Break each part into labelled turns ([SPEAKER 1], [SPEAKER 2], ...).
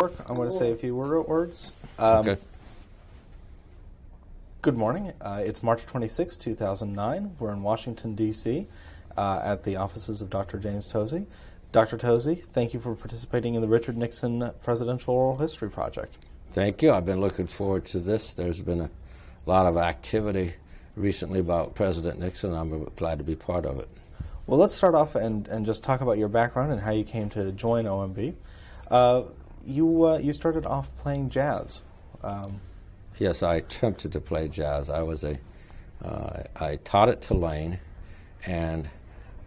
[SPEAKER 1] I'm going to say a few words.
[SPEAKER 2] Okay.
[SPEAKER 1] Good morning. It's March 26, 2009. We're in Washington, D.C. At the offices of Dr. James Tozzi. Dr. Tozzi, thank you for participating in the Richard Nixon Presidential Oral History Project.
[SPEAKER 2] Thank you. I've been looking forward to this. There's been a lot of activity recently about President Nixon. I'm glad to be part of it.
[SPEAKER 1] Well, let's start off and just talk about your background and how you came to join OMB. You started off playing jazz.
[SPEAKER 2] Yes, I attempted to play jazz. I taught at Tulane, and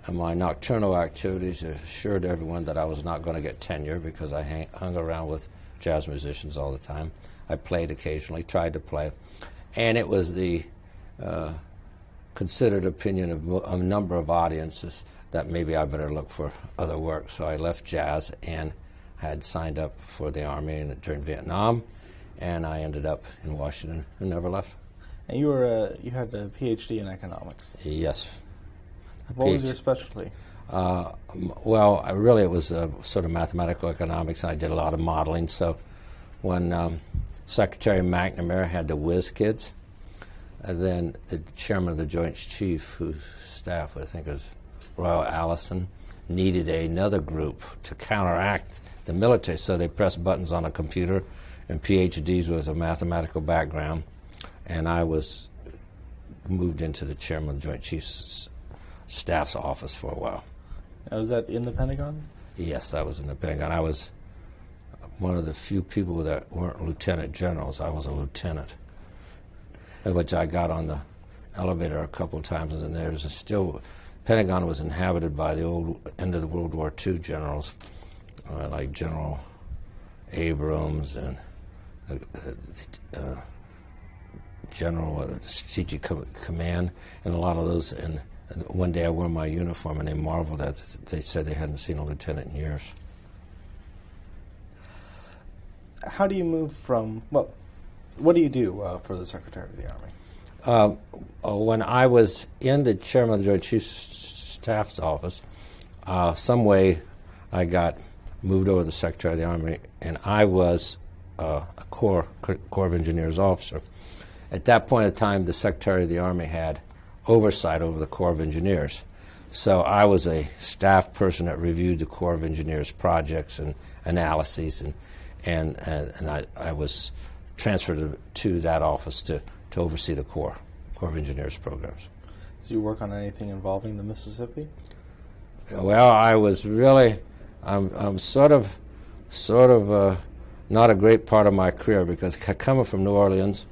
[SPEAKER 2] my nocturnal activities assured everyone that I was not going to get tenure because I hung around with jazz musicians all the time. I played occasionally, tried to play, and it was the considered opinion of a number of audiences that maybe I better look for other work. So I left jazz and had signed up for the Army during Vietnam, and I ended up in Washington and never left.
[SPEAKER 1] And you had a PhD in economics.
[SPEAKER 2] Yes.
[SPEAKER 1] What was your specialty?
[SPEAKER 2] Well, it was sort of mathematical economics, and I did a lot of modeling. So when Secretary McNamara had the whiz kids, then the chairman of the Joint Chief, whose staff I think was Royal Allison, needed another group to counteract the military. So they pressed buttons on a computer, and PhDs with a mathematical background. And I was moved into the chairman of the Joint Chief's staff's office for a while.
[SPEAKER 1] Now, was that in the Pentagon?
[SPEAKER 2] Yes, I was in the Pentagon. I was one of the few people that weren't lieutenant generals. I was a lieutenant, which I got on the elevator a couple of times, and there's Pentagon was inhabited by the old end of the World War II generals, like General Abrams and General Strategic Command, and a lot of those. And one day I wore my uniform, and they marveled at it. They said they hadn't seen a lieutenant in years.
[SPEAKER 1] How do you move from, what do you do for the Secretary of the Army?
[SPEAKER 2] When I was in the chairman of the Joint Chiefs Staff's office, some way I got moved over to the Secretary of the Army, and I was a Corps of Engineers officer. At that point in time, the Secretary of the Army had oversight over the Corps of Engineers. So I was a staff person that reviewed the Corps of Engineers projects and analyses, and I was transferred to that office to oversee the Corps of Engineers programs.
[SPEAKER 1] Do you work on anything involving the Mississippi?
[SPEAKER 2] Well, I was really, I'm sort of not a great part of my career, because coming from New Orleans,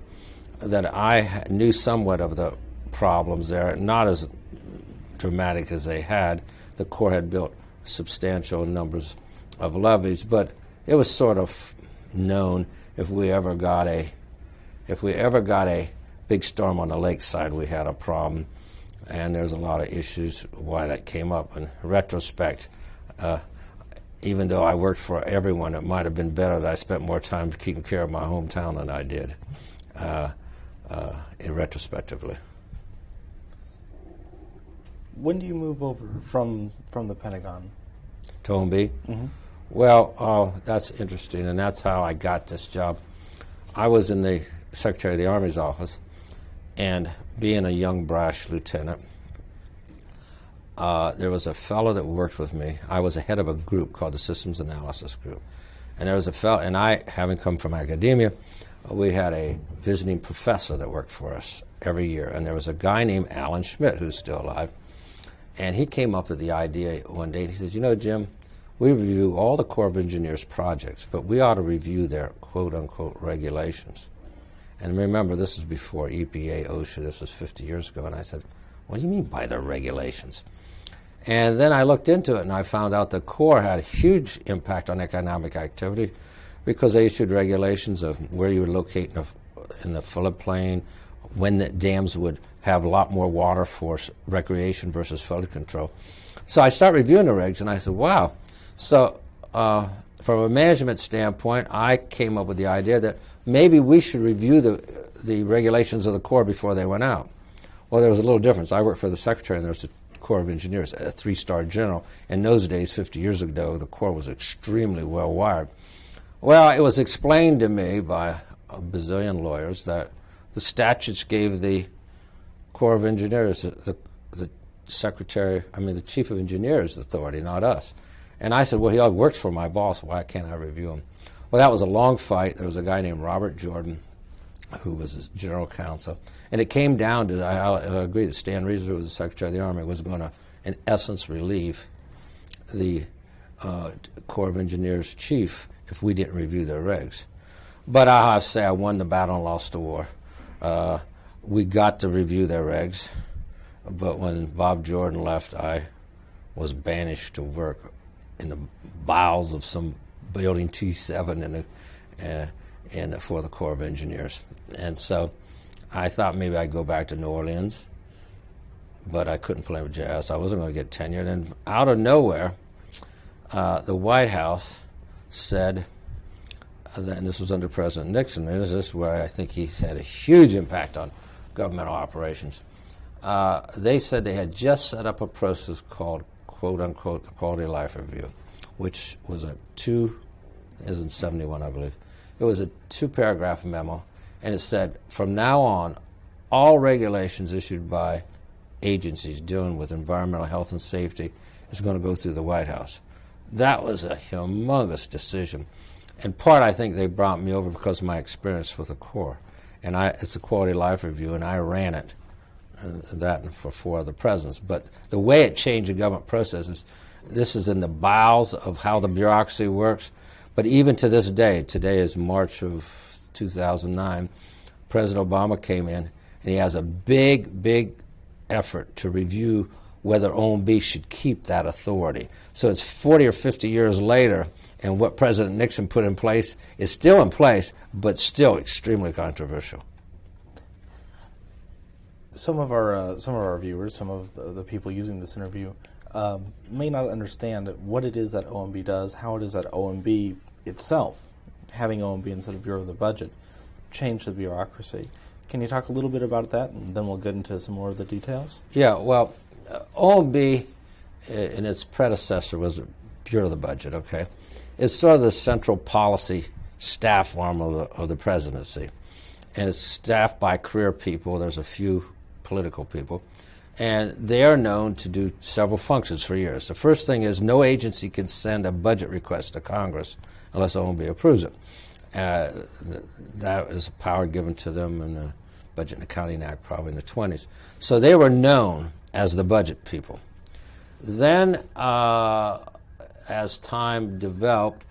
[SPEAKER 2] that I knew somewhat of the problems there, not as dramatic as they had. The Corps had built substantial numbers of levees, but it was sort of known if we ever got a big storm on the lakeside, we had a problem, and there's a lot of issues why that came up. In retrospect, even though I worked for everyone, it might have been better that I spent more time taking care of my hometown than I did, retrospectively.
[SPEAKER 1] When do you move over from the Pentagon
[SPEAKER 2] to OMB?
[SPEAKER 1] Mm-hmm.
[SPEAKER 2] Well, that's interesting, and that's how I got this job. I was in the Secretary of the Army's office, and being a young, brash lieutenant, there was a fellow that worked with me. I was the head of a group called the Systems Analysis Group. And there was a fellow, and I, having come from academia, we had a visiting professor that worked for us every year. And there was a guy named Alan Schmidt, who's still alive. And he came up with the idea one day. He says, "You know, Jim, we review all the Corps of Engineers projects, but we ought to review their quote-unquote regulations." And remember, this was before EPA, OSHA. This was 50 years ago. And I said, "What do you mean by their regulations?" And then I looked into it, and I found out the Corps had a huge impact on economic activity because they issued regulations of where you would locate in the floodplain, when the dams would have a lot more water for recreation versus flood control. So I started reviewing the regs, and I said, wow. So from a management standpoint, I came up with the idea that maybe we should review the regulations of the Corps before they went out. Well, there was a little difference. I worked for the Secretary, and there was the Corps of Engineers, a three-star general. In those days, 50 years ago, the Corps was extremely well-wired. Well, it was explained to me by a bazillion lawyers that the statutes gave the Corps of Engineers, the chief of engineers authority, not us. And I said, well, he works for my boss. Why can't I review him? Well, that was a long fight. There was a guy named Robert Jordan, who was his general counsel. And it came down to, I agree that Stan Reeser, who was the Secretary of the Army, was going to, in essence, relieve the Corps of Engineers chief if we didn't review their regs. But I have to say I won the battle and lost the war. We got to review their regs, but when Bob Jordan left, I was banished to work in the bowels of some building T7 for the Corps of Engineers. And so I thought maybe I'd go back to New Orleans, but I couldn't play with jazz. I wasn't going to get tenured. And out of nowhere, the White House said, and this was under President Nixon, and this is where I think he's had a huge impact on governmental operations. They said they had just set up a process called, quote unquote, the Quality of Life Review, which was it was in 71, I believe. It was a 2-paragraph memo, and it said, from now on, all regulations issued by agencies dealing with environmental health and safety is going to go through the White House. That was a humongous decision. In part, I think they brought me over because of my experience with the Corps. And it's a Quality of Life Review, and I ran it, that for 4 other presidents. But the way it changed the government processes, this is in the bowels of how the bureaucracy works. But even to this day, today is March of 2009, President Obama came in, and he has a big, big effort to review whether OMB should keep that authority. So it's 40 or 50 years later, and what President Nixon put in place is still in place, but still extremely controversial.
[SPEAKER 1] Some of our viewers, some of the people using this interview, may not understand what it is that OMB does, how it is that OMB itself, having OMB instead of Bureau of the Budget, changed the bureaucracy. Can you talk a little bit about that, and then we'll get into some more of the details? Yeah,
[SPEAKER 2] well, OMB and its predecessor was Bureau of the Budget, okay? It's sort of the central policy staff arm of the presidency. And it's staffed by career people. There's a few political people. And they are known to do several functions for years. The first thing is no agency can send a budget request to Congress unless OMB approves it. That is a power given to them in the Budget and Accounting Act, probably in the 20s. So they were known as the budget people. Then, as time developed,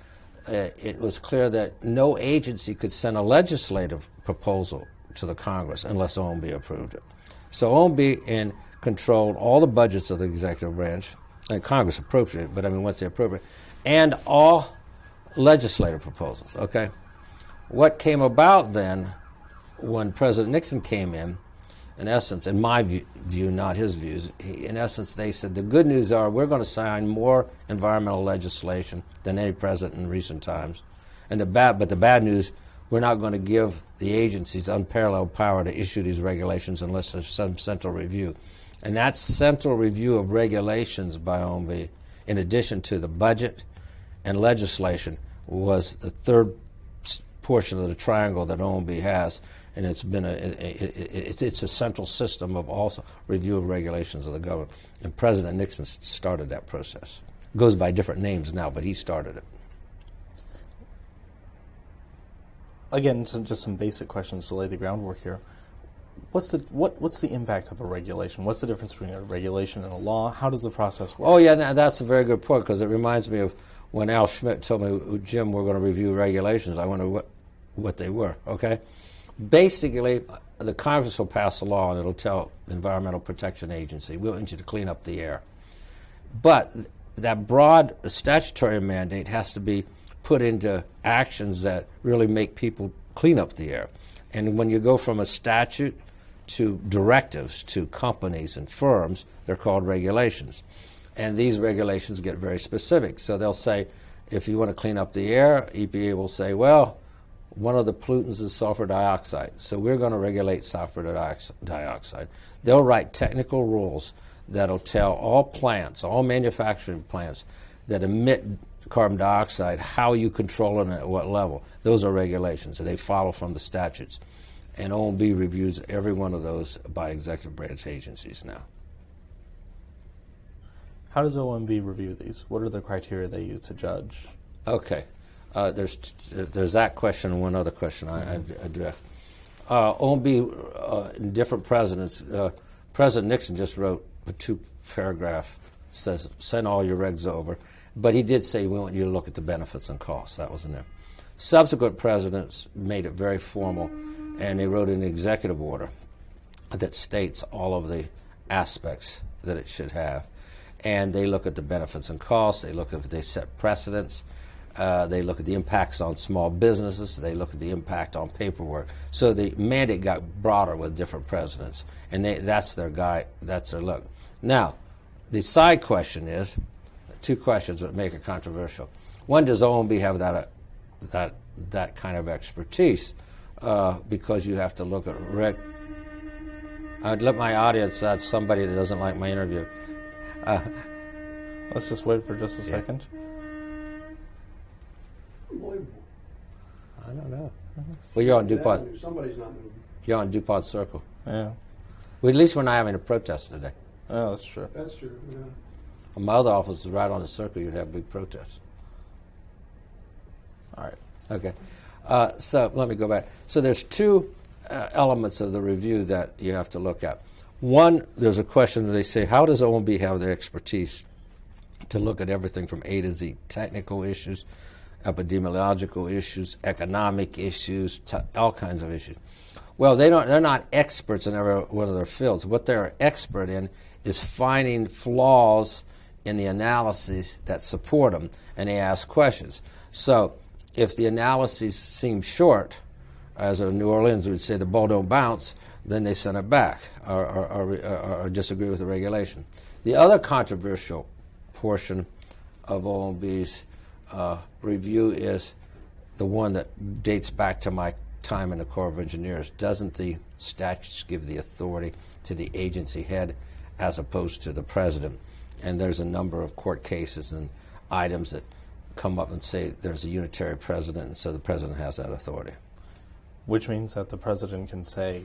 [SPEAKER 2] it was clear that no agency could send a legislative proposal to the Congress unless OMB approved it. So OMB controlled all the budgets of the executive branch, and Congress appropriated, but once they appropriate, and all legislative proposals, okay? What came about then, when President Nixon came in essence, in my view, not his views, in essence, they said the good news are we're going to sign more environmental legislation than any president in recent times. And but the bad news, we're not going to give the agencies unparalleled power to issue these regulations unless there's some central review. And that central review of regulations by OMB, in addition to the budget and legislation, was the third portion of the triangle that OMB has. And it's been it's a central system of also review of regulations of the government. And President Nixon started that process. It goes by different names now, but he started it.
[SPEAKER 1] Again, just some basic questions to lay the groundwork here. What's the impact of a regulation? What's the difference between a regulation and a law? How does the process work?
[SPEAKER 2] Oh, yeah, that's a very good point, because it reminds me of when Al Schmidt told me, Jim, we're going to review regulations. I wonder what they were, okay? Basically, the Congress will pass a law, and it'll tell the Environmental Protection Agency, we want you to clean up the air. But that broad statutory mandate has to be put into actions that really make people clean up the air. And when you go from a statute to directives to companies and firms, they're called regulations. And these regulations get very specific. So they'll say, if you want to clean up the air, EPA will say, well, one of the pollutants is sulfur dioxide, so we're going to regulate sulfur dioxide. They'll write technical rules that'll tell all plants, all manufacturing plants that emit carbon dioxide, how you control it and at what level. Those are regulations, and they follow from the statutes. And OMB reviews every one of those by executive branch agencies now.
[SPEAKER 1] How does OMB review these? What are the criteria they use to judge?
[SPEAKER 2] Okay. There's that question and one other question I addressed. OMB, different presidents, President Nixon just wrote a 2-paragraph, says send all your regs over. But he did say we want you to look at the benefits and costs. That was in there. Subsequent presidents made it very formal, and they wrote an executive order that states all of the aspects that it should have. And they look at the benefits and costs. They look at they set precedents. They look at the impacts on small businesses. They look at the impact on paperwork. So the mandate got broader with different presidents, and that's their guide. That's their look. Now, the side question is, 2 questions that make it controversial. One, does OMB have that kind of expertise? Because you have to look at I'd let my audience add somebody that doesn't like my interview.
[SPEAKER 1] Let's just wait for just a second.
[SPEAKER 3] Unbelievable.
[SPEAKER 2] I don't know. Well, you're on DuPont.
[SPEAKER 3] Somebody's not moving.
[SPEAKER 2] You're on DuPont Circle.
[SPEAKER 1] Yeah.
[SPEAKER 2] Well, at least we're not having a protest today.
[SPEAKER 1] Oh, that's true.
[SPEAKER 3] That's true. Yeah.
[SPEAKER 2] My other office is right on the circle. You'd have big protests.
[SPEAKER 1] All right.
[SPEAKER 2] Okay. So let me go back. So there's 2 elements of the review that you have to look at. One, there's a question that they say, how does OMB have their expertise to look at everything from A to Z, technical issues, epidemiological issues, economic issues, all kinds of issues. Well, they're not experts in every one of their fields. What they're expert in is finding flaws in the analyses that support them, and they ask questions. So if the analyses seem short, as in New Orleans would say the ball don't bounce, then they send it back or disagree with the regulation. The other controversial portion of OMB's review is the one that dates back to my time in the Corps of Engineers. Doesn't the statutes give the authority to the agency head as opposed to the president? And there's a number of court cases and items that come up and say there's a unitary president, and so the president has that authority.
[SPEAKER 1] Which means that the president can say,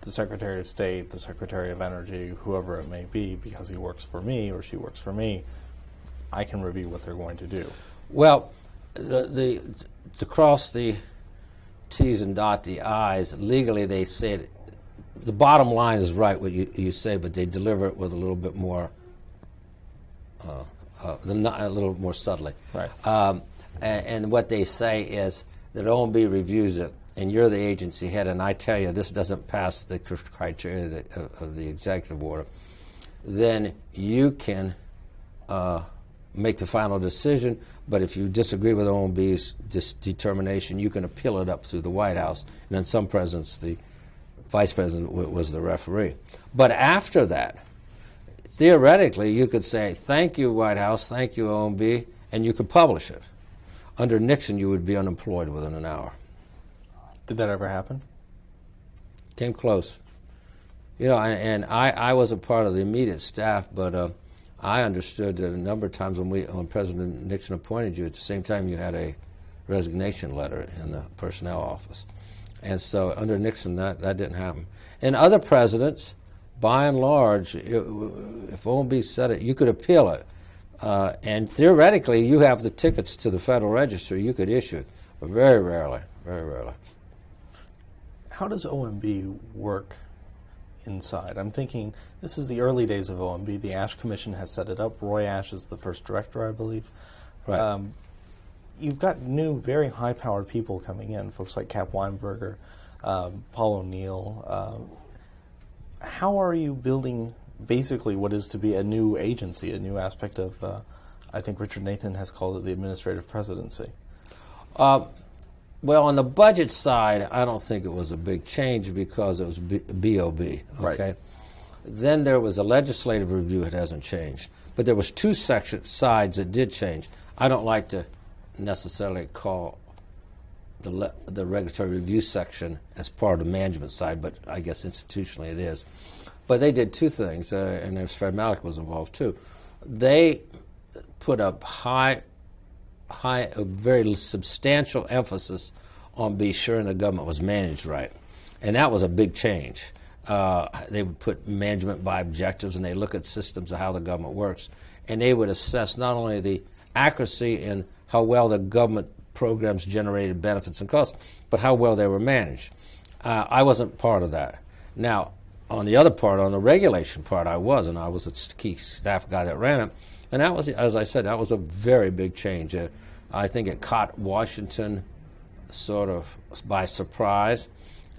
[SPEAKER 1] the Secretary of State, the Secretary of Energy, whoever it may be, because he works for me or she works for me, I can review what they're going to do.
[SPEAKER 2] Well, to cross the T's and dot the I's, legally they say it, the bottom line is right what you say, but they deliver it with a little bit more, a little more subtly.
[SPEAKER 1] Right.
[SPEAKER 2] And what they say is that OMB reviews it, and you're the agency head, and I tell you this doesn't pass the criteria of the executive order, then you can make the final decision. But if you disagree with OMB's determination, you can appeal it up through the White House. And then some presidents, the vice president was the referee. But after that, theoretically, you could say, thank you, White House, thank you, OMB, and you could publish it. Under Nixon, you would be unemployed within an hour.
[SPEAKER 1] Did that ever happen?
[SPEAKER 2] Came close. You know, and I was a part of the immediate staff, but I understood that a number of times when President Nixon appointed you, at the same time you had a resignation letter in the personnel office. And so under Nixon, that didn't happen. And other presidents, by and large, if OMB said it, you could appeal it. And theoretically, you have the tickets to the Federal Register. You could issue it, but very rarely, very rarely.
[SPEAKER 1] How does OMB work inside? I'm thinking this is the early days of OMB. The Ash Commission has set it up. Roy Ash is the first director, I believe.
[SPEAKER 2] Right.
[SPEAKER 1] You've got new, very high-powered people coming in, folks like Cap Weinberger, Paul O'Neill. How are you building basically what is to be a new agency, a new aspect of, I think Richard Nathan has called it the administrative presidency?
[SPEAKER 2] Well, on the budget side, I don't think it was a big change because it was BOB. Okay.
[SPEAKER 1] Right.
[SPEAKER 2] Then there was a legislative review. It hasn't changed, but there was 2 sides that did change. I don't like to necessarily call the regulatory review section as part of the management side, but I guess institutionally it is. But they did 2 things, and Fred Malek was involved too. They put up high a very substantial emphasis on be sure the government was managed right. And that was a big change. They would put management by objectives, and they look at systems of how the government works. And they would assess not only the accuracy and how well the government programs generated benefits and costs, but how well they were managed. I wasn't part of that. Now, on the other part, on the regulation part, I was a key staff guy that ran it. And that was, as I said, that was a very big change. I think it caught Washington sort of by surprise.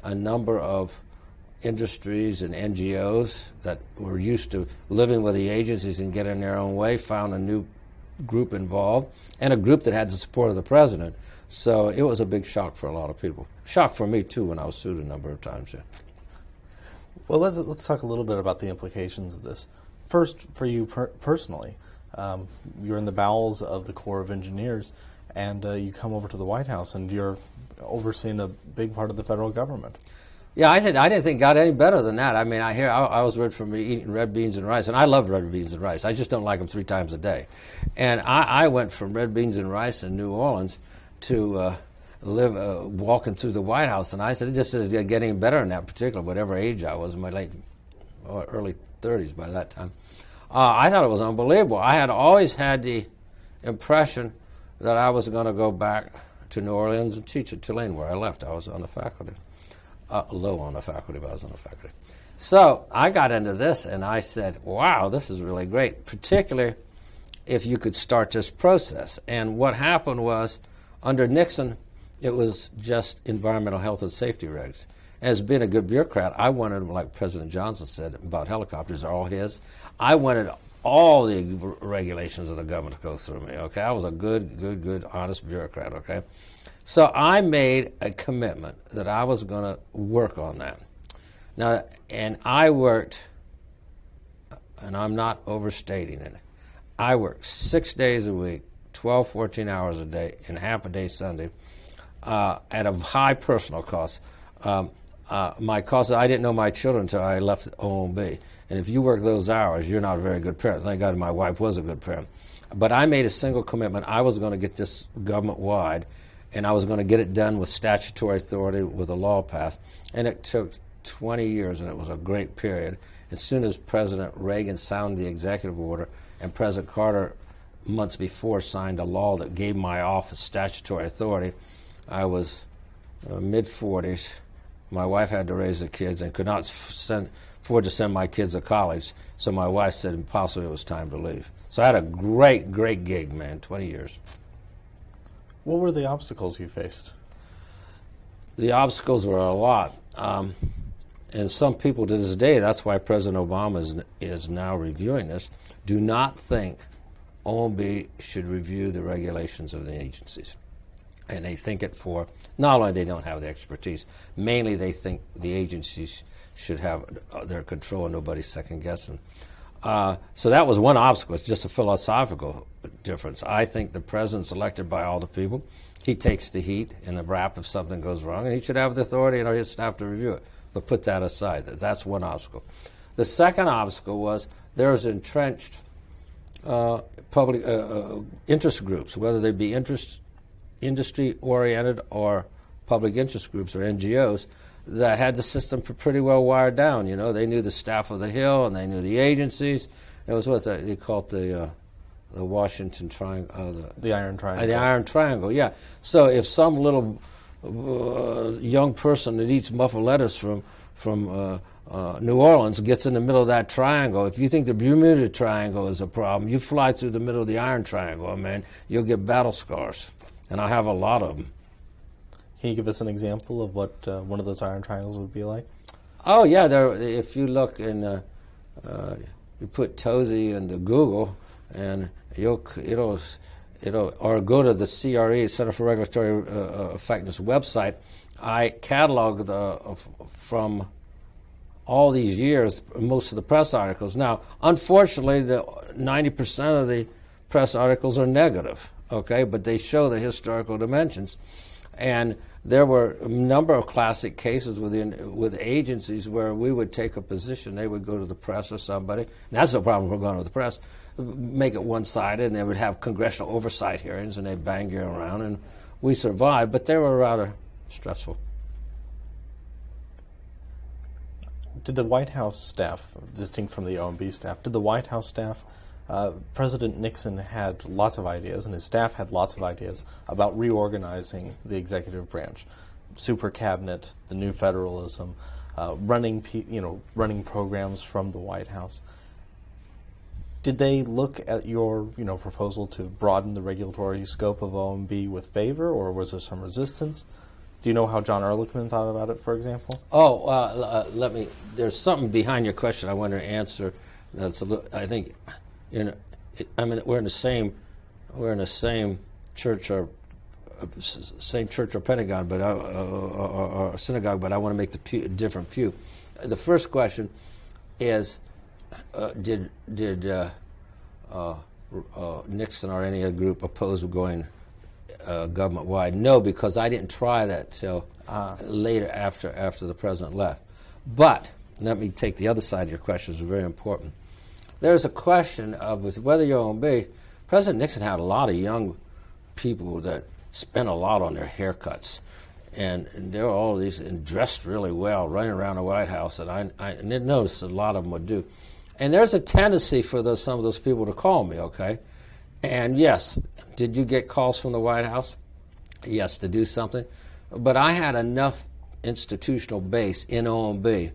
[SPEAKER 2] A number of industries and NGOs that were used to living with the agencies and getting their own way found a new group involved, and a group that had the support of the president. So it was a big shock for a lot of people. Shock for me, too, when I was sued a number of times. Yeah.
[SPEAKER 1] Well, let's talk a little bit about the implications of this. First, for you personally, you're in the bowels of the Corps of Engineers, and you come over to the White House, and you're overseeing a big part of the federal government.
[SPEAKER 2] Yeah, I didn't think it got any better than that. I mean, I was read from eating red beans and rice, and I love red beans and rice. I just don't like them 3 times a day. And I went from red beans and rice in New Orleans to walking through the White House, and I said it just is getting better in that particular, whatever age I was, in my early 30s by that time. I thought it was unbelievable. I had always had the impression that I was going to go back to New Orleans and teach at Tulane, where I left. I was on the faculty. Low on the faculty, but I was on the faculty. So I got into this, and I said, wow, this is really great, particularly if you could start this process. And what happened was, under Nixon, it was just environmental health and safety regs. As being a good bureaucrat, I wanted, like President Johnson said about helicopters, are all his. I wanted all the regulations of the government to go through me, okay? I was a good, honest bureaucrat, okay? So I made a commitment that I was going to work on that. Now, and I worked, and I'm not overstating it, I worked 6 days a week, 12, 14 hours a day, and half a day Sunday, at a high personal cost. My cost, I didn't know my children until I left OMB. And if you work those hours, you're not a very good parent. Thank God my wife was a good parent. But I made a single commitment. I was going to get this government-wide, and I was going to get it done with statutory authority, with a law passed. And it took 20 years, and it was a great period. As soon as President Reagan signed the executive order, and President Carter, months before, signed a law that gave my office statutory authority, I was mid-40s. My wife had to raise the kids and could not afford to send my kids to college. So my wife said impossible, it was time to leave. So I had a great gig, man, 20 years.
[SPEAKER 1] What were the obstacles you faced?
[SPEAKER 2] The obstacles were a lot. And some people to this day, that's why President Obama is now reviewing this, do not think OMB should review the regulations of the agencies. And they think it for, not only they don't have the expertise, mainly they think the agencies should have their control and nobody's second guessing. So that was one obstacle. It's just a philosophical difference. I think the president's elected by all the people. He takes the heat and the rap if something goes wrong, and he should have the authority and his staff to review it. But put that aside. That's one obstacle. The second obstacle was there's entrenched public interest groups, whether they be industry-oriented or public interest groups or NGOs, that had the system pretty well wired down. You know, they knew the staff of the Hill and they knew the agencies. It was what they called the Washington Triangle.
[SPEAKER 1] The Iron Triangle.
[SPEAKER 2] The Iron Triangle, yeah. So if some little young person that eats muffled lettuce from New Orleans gets in the middle of that triangle, if you think the Bermuda Triangle is a problem, you fly through the middle of the Iron Triangle, man, you'll get battle scars. And I have a lot of them.
[SPEAKER 1] Can you give us an example of what one of those iron triangles would be like?
[SPEAKER 2] Oh, yeah. If you look in, you put Tozzi into Google, and it'll or go to the CRE, Center for Regulatory Effectiveness website. I cataloged from all these years most of the press articles. Now, unfortunately, 90% of the press articles are negative. Okay, but they show the historical dimensions. And there were a number of classic cases with agencies where we would take a position, they would go to the press or somebody, and that's no problem, we're going to the press, make it one-sided, and they would have congressional oversight hearings, and they'd bang you around, and we survived, but they were rather stressful.
[SPEAKER 1] Did the White House staff, distinct from the OMB staff, did the White House staff, President Nixon had lots of ideas, and his staff had lots of ideas about reorganizing the executive branch, super cabinet, the new federalism, running programs from the White House. Did they look at your proposal to broaden the regulatory scope of OMB with favor, or was there some resistance? Do you know how John Ehrlichman thought about it, for example?
[SPEAKER 2] There's something behind your question I want to answer. I think, we're in the same church or Pentagon, but or synagogue, but I want to make the different pew. The first question is, did Nixon or any other group oppose going government-wide? No, because I didn't try that till later after the president left. But let me take the other side of your question, it's very important. There's a question of with whether you're OMB. President Nixon had a lot of young people that spent a lot on their haircuts. And there were all these and dressed really well, running around the White House, and I didn't notice a lot of them would do. And there's a tendency for some of those people to call me, okay? And yes, did you get calls from the White House? Yes, to do something. But I had enough institutional base in OMB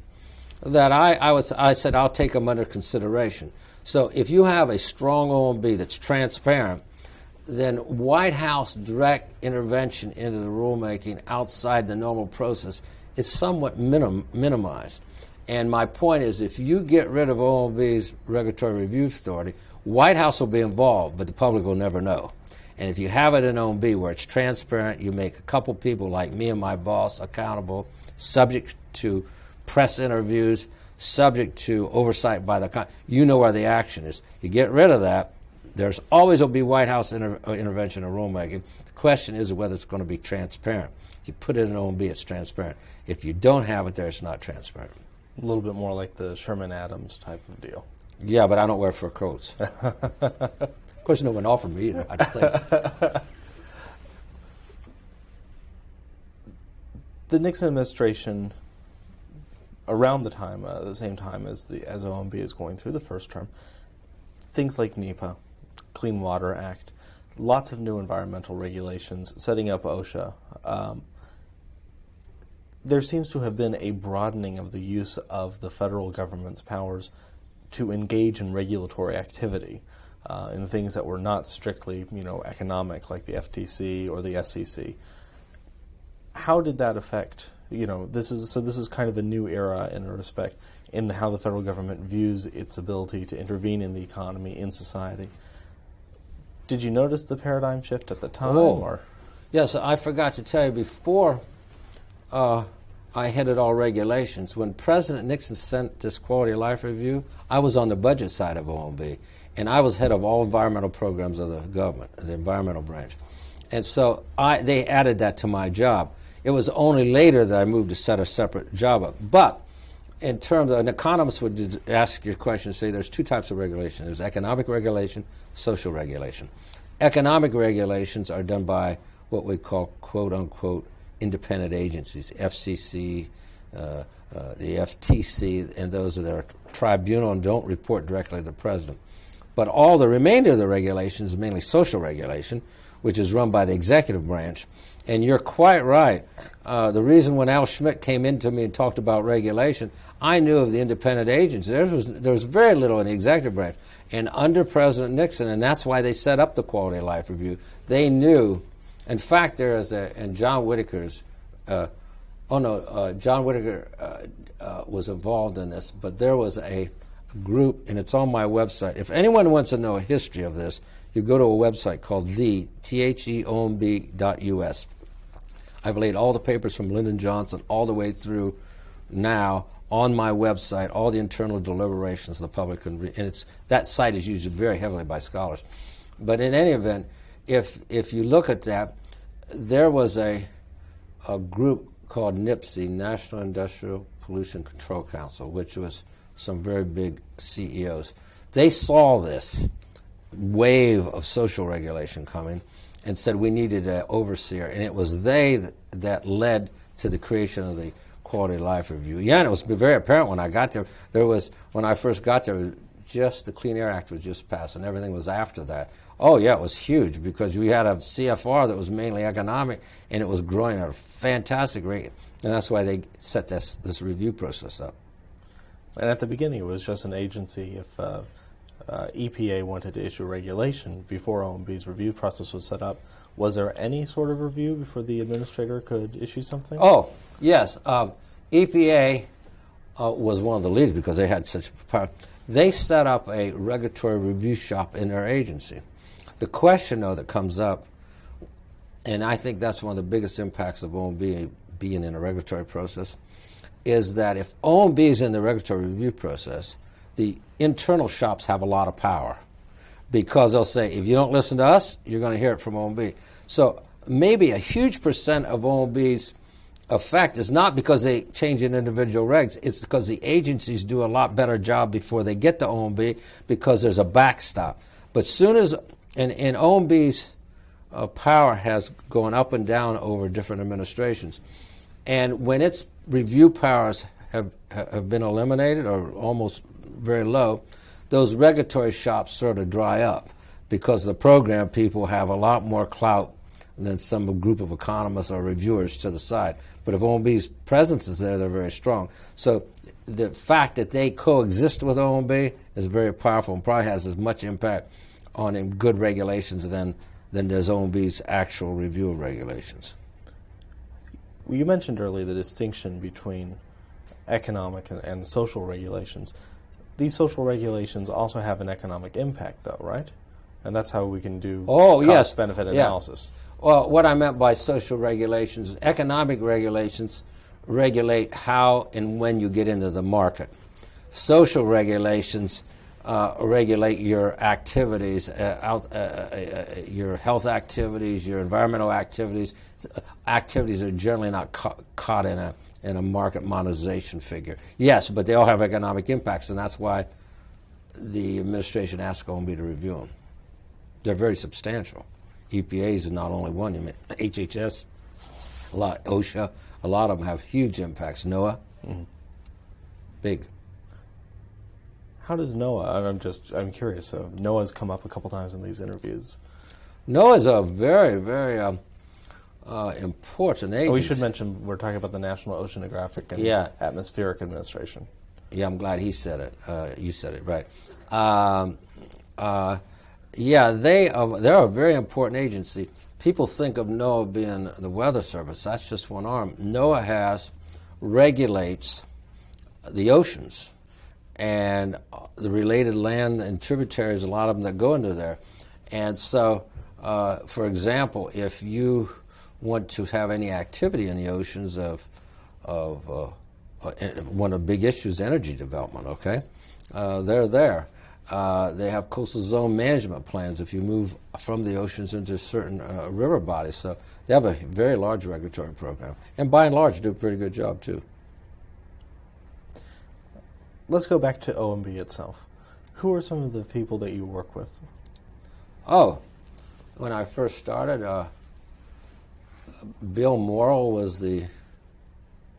[SPEAKER 2] that I said I'll take them under consideration. So if you have a strong OMB that's transparent, then White House direct intervention into the rulemaking outside the normal process is somewhat minimized. And my point is, if you get rid of OMB's regulatory review authority, White House will be involved, but the public will never know. And if you have it in OMB where it's transparent, you make a couple people like me and my boss accountable, subject to press interviews, subject to oversight by the you know where the action is. You get rid of that, there's always will be White House intervention in rulemaking. The question is whether it's going to be transparent. If you put it in OMB, it's transparent. If you don't have it there, it's not transparent.
[SPEAKER 1] A little bit more like the Sherman-Adams type of deal.
[SPEAKER 2] Yeah, but I don't wear fur coats. Of course, no one offered me either, I'd think.
[SPEAKER 1] The Nixon administration, around the same time as OMB is going through the first term, things like NEPA, Clean Water Act, lots of new environmental regulations, setting up OSHA. There seems to have been a broadening of the use of the federal government's powers to engage in regulatory activity in things that were not strictly, economic, like the FTC or the SEC. How did that affect? This is kind of a new era in a respect in how the federal government views its ability to intervene in the economy, in society. Did you notice the paradigm shift at the time? Or?
[SPEAKER 2] Yes, I forgot to tell you before. I headed all regulations. When President Nixon sent this quality of life review, I was on the budget side of OMB, and I was head of all environmental programs of the government, the environmental branch. And so they added that to my job. It was only later that I moved to set a separate job up. But in terms of, an economist would ask your question and say there's two types of regulation. There's economic regulation, social regulation. Economic regulations are done by what we call, quote unquote, independent agencies, FCC, the FTC, and those that are tribunal and don't report directly to the president. But all the remainder of the regulations is mainly social regulation, which is run by the executive branch. And you're quite right. The reason when Al Schmidt came into me and talked about regulation, I knew of the independent agencies. There was very little in the executive branch. And under President Nixon, and that's why they set up the Quality of Life Review, they knew. In fact, there is and John Whitaker's, John Whitaker was involved in this, but there was a group, and it's on my website. If anyone wants to know a history of this, you go to a website called theomb.us. I've laid all the papers from Lyndon Johnson all the way through now on my website, all the internal deliberations the public can read. And that site is used very heavily by scholars. But in any event, if you look at that, there was a a group called NIPSC, National Industrial Pollution Control Council, which was some very big CEOs. They saw this wave of social regulation coming and said we needed an overseer, and it was they that led to the creation of the Quality of Life Review. Yeah, and it was very apparent when I got there. When I first got there, just the Clean Air Act was just passed, and everything was after that. Oh, yeah, it was huge because we had a CFR that was mainly economic, and it was growing at a fantastic rate, and that's why they set this review process up.
[SPEAKER 1] And at the beginning, it was just an agency. If EPA wanted to issue regulation before OMB's review process was set up, was there any sort of review before the administrator could issue something?
[SPEAKER 2] Oh, yes. EPA was one of the leaders because they had such power. They set up a regulatory review shop in their agency. The question, though, that comes up, and I think that's one of the biggest impacts of OMB being in a regulatory process, is that if OMB is in the regulatory review process, the internal shops have a lot of power because they'll say, if you don't listen to us, you're going to hear it from OMB. So maybe a huge percent of OMB's effect is not because they change in individual regs, it's because the agencies do a lot better job before they get to OMB because there's a backstop. But soon as, and OMB's power has gone up and down over different administrations, and when its review powers have been eliminated or almost very low, those regulatory shops sort of dry up because the program people have a lot more clout than some group of economists or reviewers to the side. But if OMB's presence is there, they're very strong. So the fact that they coexist with OMB is very powerful and probably has as much impact on good regulations than does OMB's actual review of regulations.
[SPEAKER 1] Well, you mentioned earlier the distinction between economic and social regulations. These social regulations also have an economic impact, though, right? And that's how we can do cost-benefit analysis.
[SPEAKER 2] Well, what I meant by social regulations, economic regulations regulate how and when you get into the market. Social regulations regulate your activities, your health activities, your environmental activities. Activities are generally not caught in a market monetization figure. Yes, but they all have economic impacts, and that's why the administration asked OMB to review them. They're very substantial. EPA's is not only one. You mean HHS, a lot, OSHA, a lot of them have huge impacts. NOAA, big.
[SPEAKER 1] How does NOAA? I'm curious. NOAA's come up a couple times in these interviews.
[SPEAKER 2] NOAA is a very, very important agency.
[SPEAKER 1] We should mention we're talking about the National Oceanographic and Atmospheric Administration.
[SPEAKER 2] Yeah, I'm glad he said it. You said it right. They're a very important agency. People think of NOAA being the Weather Service. That's just one arm. NOAA regulates the oceans and the related land and tributaries, a lot of them that go into there. And so, for example, if you want to have any activity in the oceans one of the big issues is energy development, okay? They're there. They have coastal zone management plans if you move from the oceans into certain river bodies. So they have a very large regulatory program. And by and large, do a pretty good job, too.
[SPEAKER 1] Let's go back to OMB itself. Who are some of the people that you work with?
[SPEAKER 2] Oh, when I first started, Bill Morrill was the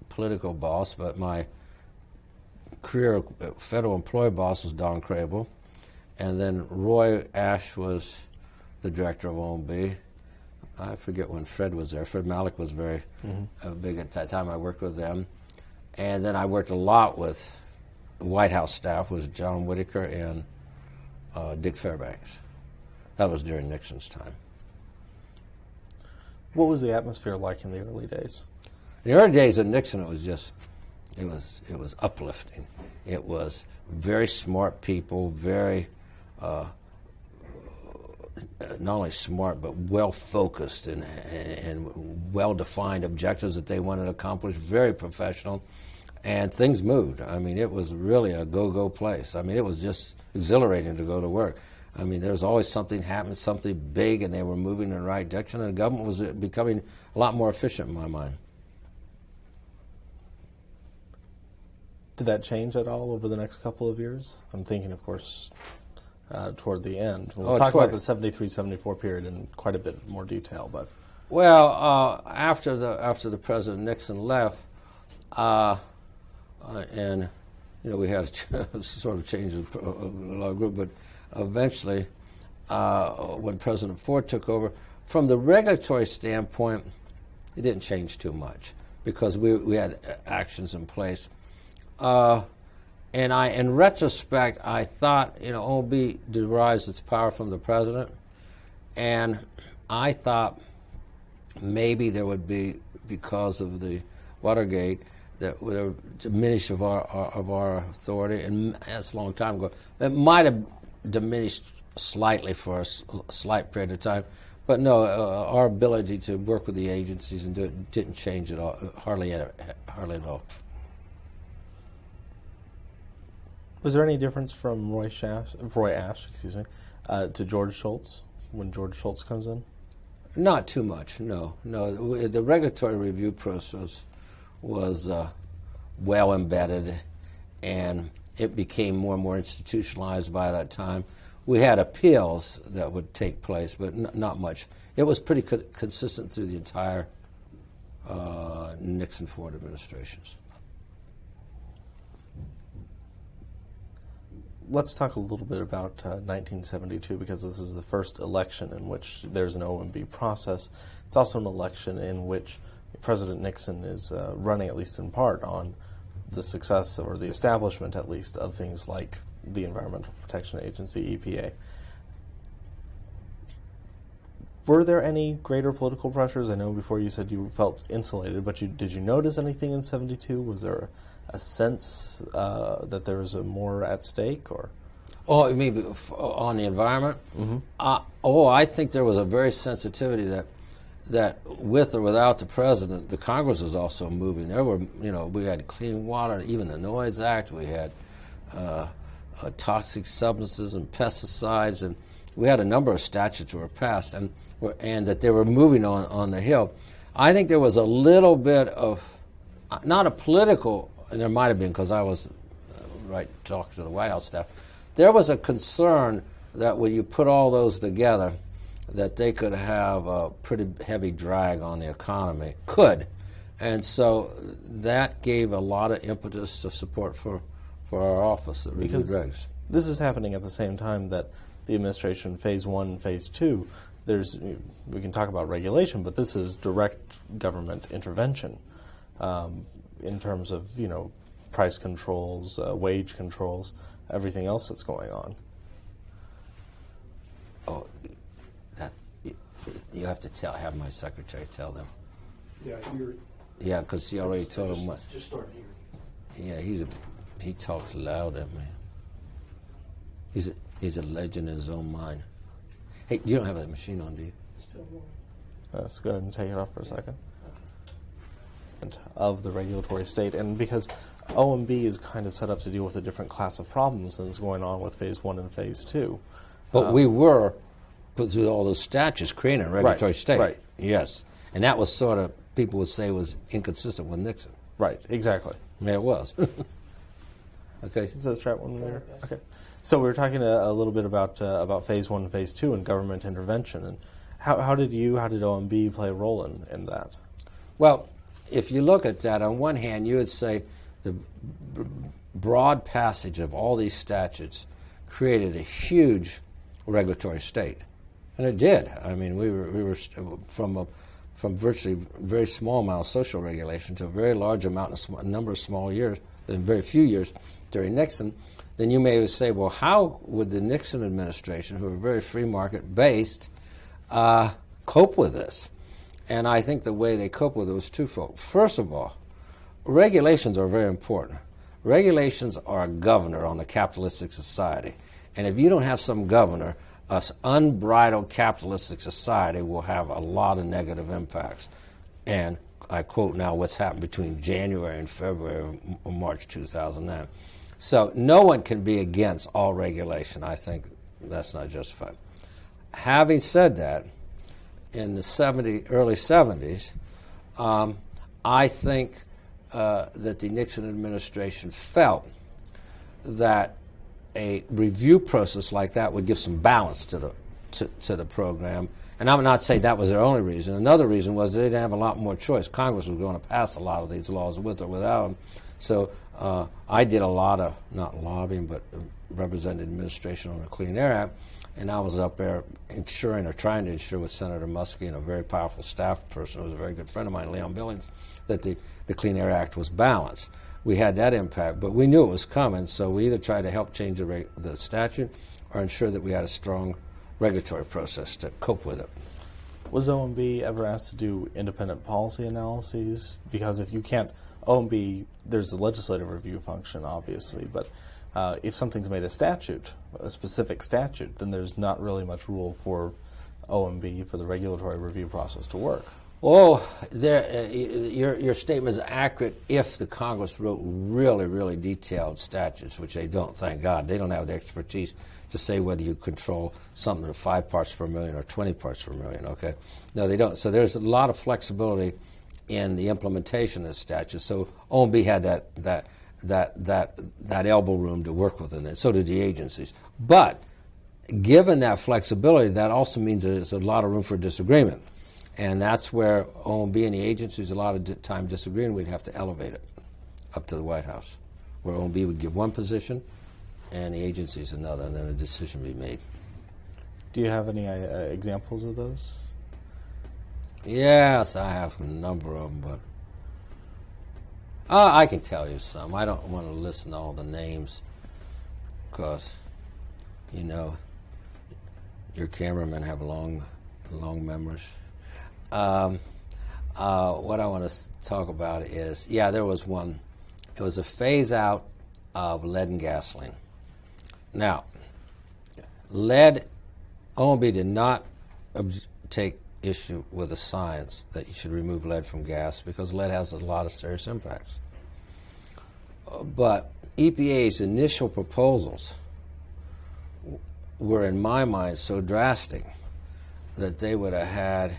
[SPEAKER 2] political boss, but my career federal employee boss was Don Crable. And then Roy Ash was the director of OMB. I forget when Fred was there. Fred Malik was very big at that time. I worked with them. And then I worked a lot with the White House staff, was John Whitaker and Dick Fairbanks. That was during Nixon's time.
[SPEAKER 1] What was the atmosphere like in the early days?
[SPEAKER 2] In the early days of Nixon, it was uplifting. It was very smart people, very not only smart but well-focused and well-defined objectives that they wanted to accomplish, very professional, and things moved. I mean, it was really a go-go place. I mean, it was just exhilarating to go to work. I mean, there was always something happening, something big, and they were moving in the right direction, and the government was becoming a lot more efficient in my mind.
[SPEAKER 1] Did that change at all over the next couple of years? I'm thinking, of course, toward the end. We'll talk about the 73-74 period in quite a bit more detail, but...
[SPEAKER 2] Well, after the President Nixon left, and we had a sort of change of a group, but eventually, when President Ford took over, from the regulatory standpoint, it didn't change too much because we had actions in place. And in retrospect, I thought, OMB derives its power from the president, and I thought maybe there would be, because of the Watergate, that would have diminished of our authority, and that's a long time ago. It might have diminished slightly for a slight period of time, but no, our ability to work with the agencies and do it didn't change at all, hardly at all.
[SPEAKER 1] Was there any difference from Roy Ash, to George Shultz when George Shultz comes in?
[SPEAKER 2] Not too much, no. The regulatory review process was well embedded, and it became more and more institutionalized by that time. We had appeals that would take place, but not much. It was pretty consistent through the entire Nixon-Ford administrations.
[SPEAKER 1] Let's talk a little bit about 1972, because this is the first election in which there's an OMB process. It's also an election in which President Nixon is running, at least in part, on the success, or the establishment at least, of things like the Environmental Protection Agency, EPA. Were there any greater political pressures? I know before you said you felt insulated, but did you notice anything in 72? Was there a sense that there was more at stake, or?
[SPEAKER 2] Oh, you mean on the environment? Mm-hmm. I think there was a very sensitivity that with or without the president, the Congress was also moving. There were, we had Clean Water, even the Noise Act. We had toxic substances and pesticides, and we had a number of statutes that were passed, and that they were moving on the Hill. I think there was a little bit of, not a political, and there might have been because I was talking to the White House staff, there was a concern that when you put all those together, that they could have a pretty heavy drag on the economy. And so that gave a lot of impetus to support for our office, the review regs.
[SPEAKER 1] This is happening at the same time that the administration, phase 1 and phase 2, we can talk about regulation, but this is direct government intervention in terms of, price controls, wage controls, everything else that's going on.
[SPEAKER 2] Oh, you have to have my secretary tell them. Yeah, because she already told him what.
[SPEAKER 3] Just start here.
[SPEAKER 2] Yeah, he talks loud at me. He's a legend in his own mind. Hey, you don't have that machine on, do you?
[SPEAKER 3] Still warm.
[SPEAKER 1] Let's go ahead and take it off for a second. Of the regulatory state, and because OMB is kind of set up to deal with a different class of problems than is going on with phase 1 and phase 2.
[SPEAKER 2] But we were put through all those statutes creating a regulatory state.
[SPEAKER 1] Right.
[SPEAKER 2] Yes. And that was sort of, people would say, was inconsistent with Nixon.
[SPEAKER 1] Right, exactly.
[SPEAKER 2] Yeah, it was. Okay.
[SPEAKER 1] Is that right one there? Okay. So we were talking a little bit about phase 1 and phase 2 and government intervention, and how did OMB play a role in that?
[SPEAKER 2] Well, if you look at that, on one hand, you would say the broad passage of all these statutes created a huge regulatory state, and it did. I mean, we were from virtually very small amount of social regulation to a very large amount, a number of small years, in very few years during Nixon. Then you may say, well, how would the Nixon administration, who were very free market based, cope with this? And I think the way they cope with it was twofold. First of all, regulations are very important. Regulations are a governor on a capitalistic society. And if you don't have some governor, an unbridled capitalistic society will have a lot of negative impacts. And I quote now what's happened between January and February or March 2009. So no one can be against all regulation. I think that's not justified. Having said that, in the early 70s, I think that the Nixon administration felt that a review process like that would give some balance to the program. And I'm not saying that was their only reason. Another reason was they didn't have a lot more choice. Congress was going to pass a lot of these laws with or without them. So I did a lot of, not lobbying, but represented administration on the Clean Air Act. And I was up there ensuring or trying to ensure with Senator Muskie and a very powerful staff person who was a very good friend of mine, Leon Billings, that the Clean Air Act was balanced. We had that impact, but we knew it was coming, so we either tried to help change the statute or ensure that we had a strong regulatory process to cope with it.
[SPEAKER 1] Was OMB ever asked to do independent policy analyses? Because if you can't, OMB, there's a legislative review function, obviously, but if something's made a statute, a specific statute, then there's not really much rule for OMB, for the regulatory review process to work.
[SPEAKER 2] Oh, your statement is accurate if the Congress wrote really, really detailed statutes, which they don't, thank God. They don't have the expertise to say whether you control something at 5 parts per million or 20 parts per million, okay? No, they don't. So there's a lot of flexibility in the implementation of the statute. So OMB had that elbow room to work within it. So did the agencies. But given that flexibility, that also means there's a lot of room for disagreement. And that's where OMB and the agencies a lot of time disagreeing. We'd have to elevate it up to the White House, where OMB would give one position and the agencies another, and then a decision be made.
[SPEAKER 1] Do you have any examples of those?
[SPEAKER 2] Yes, I have a number of them, but I can tell you some. I don't want to listen to all the names because, you know, your cameramen have long memories. What I want to talk about is, there was one. It was a phase out of lead and gasoline. Now, OMB did not take issue with the science that you should remove lead from gas because lead has a lot of serious impacts. But EPA's initial proposals were, in my mind, so drastic that they would have had,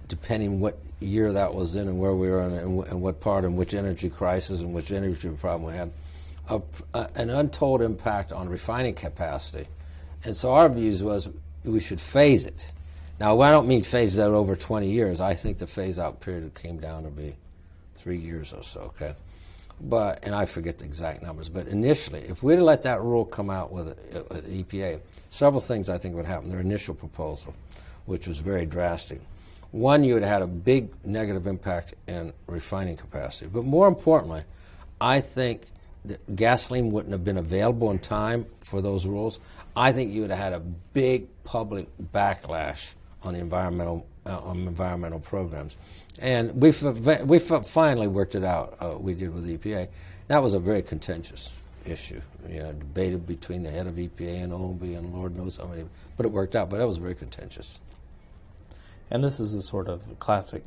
[SPEAKER 2] depending what year that was in and where we were in and what part and which energy crisis and which energy problem we had, an untold impact on refining capacity. And so our views was we should phase it. Now, I don't mean phase it out over 20 years. I think the phase-out period came down to be 3 years or so, okay? And I forget the exact numbers, but initially, if we'd have let that rule come out with EPA, several things I think would happen. Their initial proposal, which was very drastic. One, you would have had a big negative impact in refining capacity. But more importantly, I think that gasoline wouldn't have been available in time for those rules. I think you would have had a big public backlash on the environmental programs. And we finally worked it out, we did with EPA. That was a very contentious issue, debated between the head of EPA and OMB and Lord knows how many, but it worked out, but that was very contentious.
[SPEAKER 1] And this is a sort of classic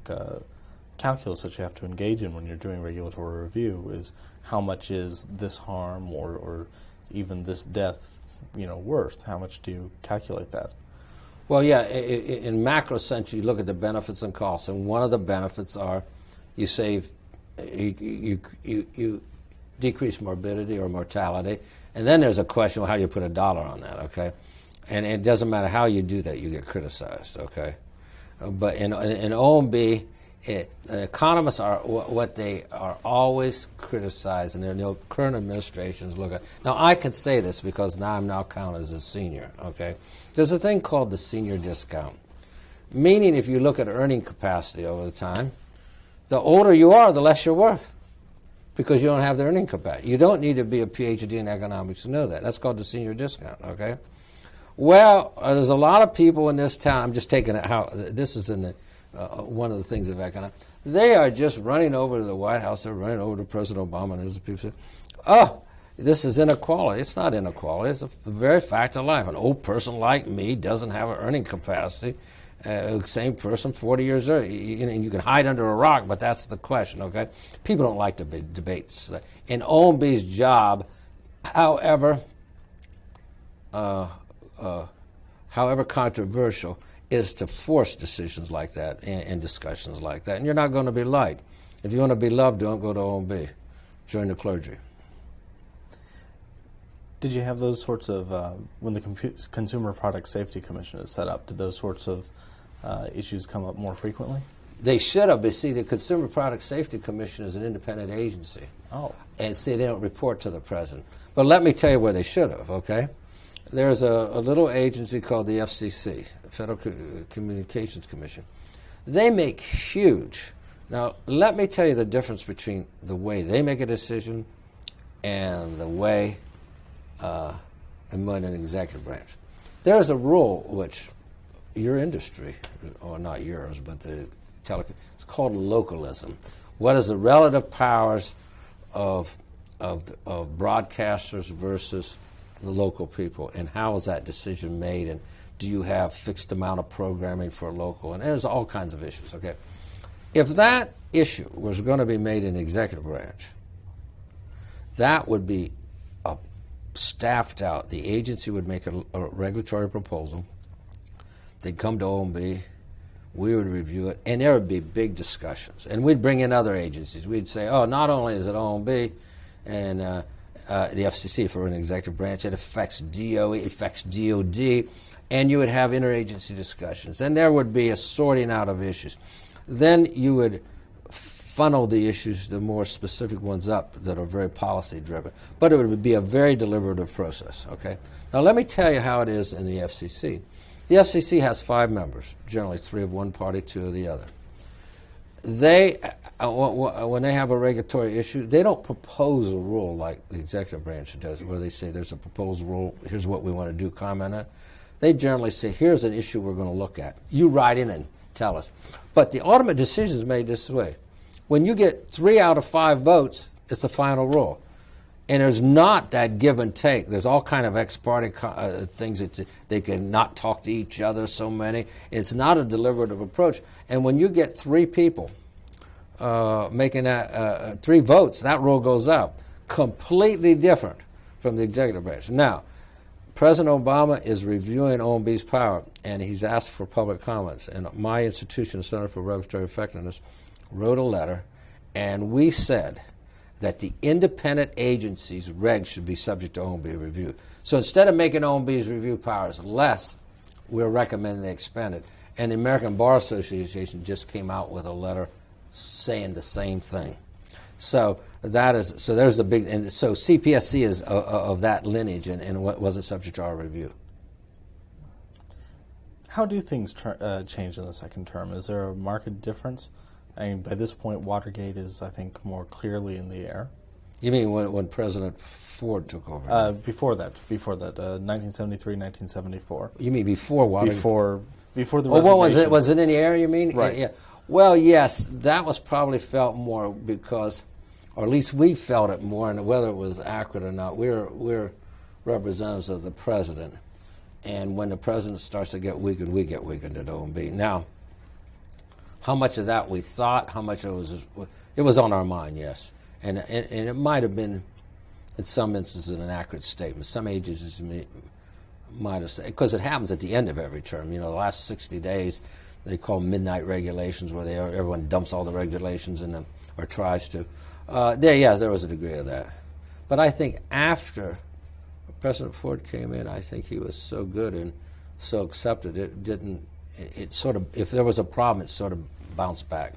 [SPEAKER 1] calculus that you have to engage in when you're doing regulatory review, is how much is this harm or even this death worth? How much do you calculate that?
[SPEAKER 2] Well, in macro sense, you look at the benefits and costs, and one of the benefits are you save, you decrease morbidity or mortality, and then there's a question of how you put a dollar on that, okay? And it doesn't matter how you do that, you get criticized, okay? But in OMB, economists are what they are always criticized, and their current administrations look at. Now, I can say this because now I'm counted as a senior, okay? There's a thing called the senior discount, meaning if you look at earning capacity over the time, the older you are, the less you're worth because you don't have the earning capacity. You don't need to be a PhD in economics to know that. That's called the senior discount, okay? Well, there's a lot of people in this town. I'm just taking it how this is in the one of the things of economics. They are just running over to the White House. They're running over to President Obama, and there's people say, "Oh, this is inequality." It's not inequality. It's a very fact of life. An old person like me doesn't have an earning capacity. Same person, 40 years old. You can hide under a rock, but that's the question. Okay, people don't like debates. In OMB's job, however controversial, is to force decisions like that and discussions like that. And you're not going to be liked. If you want to be loved, don't go to OMB. Join the clergy.
[SPEAKER 1] Did you have those sorts of, when the Consumer Product Safety Commission is set up, did those sorts of issues come up more frequently?
[SPEAKER 2] They should have, but see, the Consumer Product Safety Commission is an independent agency.
[SPEAKER 1] Oh.
[SPEAKER 2] And see, they don't report to the president. But let me tell you where they should have, okay? There's a little agency called the FCC, Federal Communications Commission. They make huge. Now, let me tell you the difference between the way they make a decision and the way in an executive branch. There's a rule which your industry, or not yours, but the it's called localism. What is the relative powers of broadcasters versus the local people, and how is that decision made, and do you have fixed amount of programming for local, and there's all kinds of issues, okay? If that issue was going to be made in the executive branch, that would be staffed out. The agency would make a regulatory proposal. They'd come to OMB. We would review it, and there would be big discussions. And we'd bring in other agencies. We'd say, oh, not only is it OMB and the FCC for an executive branch, it affects DOE, it affects DOD, and you would have interagency discussions. And there would be a sorting out of issues. Then you would funnel the issues, the more specific ones up that are very policy-driven. But it would be a very deliberative process, okay? Now let me tell you how it is in the FCC. The FCC has 5 members, generally 3 of one party, 2 of the other. They, when they have a regulatory issue, they don't propose a rule like the executive branch does, where they say there's a proposed rule, here's what we want to do, comment on it. They generally say, here's an issue we're going to look at. You write in and tell us. But the ultimate decision is made this way. When you get 3 out of 5 votes, it's a final rule. And there's not that give and take. There's all kind of ex parte things that they can not talk to each other, so many. It's not a deliberative approach. And when you get 3 people making that 3 votes, that rule goes up. Completely different from the executive branch. Now, President Obama is reviewing OMB's power, and he's asked for public comments. And my institution, Center for Regulatory Effectiveness, wrote a letter, and we said that the independent agency's regs should be subject to OMB review. So instead of making OMB's review powers less, we're recommending they expand it. And the American Bar Association just came out with a letter saying the same thing. So there's the big, and so CPSC is of that lineage and wasn't subject to our review.
[SPEAKER 1] How do things change in the second term? Is there a marked difference? I mean, by this point, Watergate is, I think, more clearly in the air.
[SPEAKER 2] You mean when President Ford took over?
[SPEAKER 1] Before that, 1973, 1974.
[SPEAKER 2] You mean before Watergate?
[SPEAKER 1] Before the resignation.
[SPEAKER 2] What was it? Was it in the air, you mean?
[SPEAKER 1] Right.
[SPEAKER 2] Yeah. Well, yes, that was probably felt more because, or at least we felt it more, and whether it was accurate or not, we're representatives of the president. And when the president starts to get weakened, we get weakened at OMB. Now, how much of that we thought, how much it was on our mind, yes. And it might have been, in some instances, an accurate statement. Some agencies might have said, because it happens at the end of every term. You know, the last 60 days, they call midnight regulations, where everyone dumps all the regulations in them, or tries to. There was a degree of that. But I think after President Ford came in, I think he was so good and so accepted, it sort of, if there was a problem, it sort of bounced back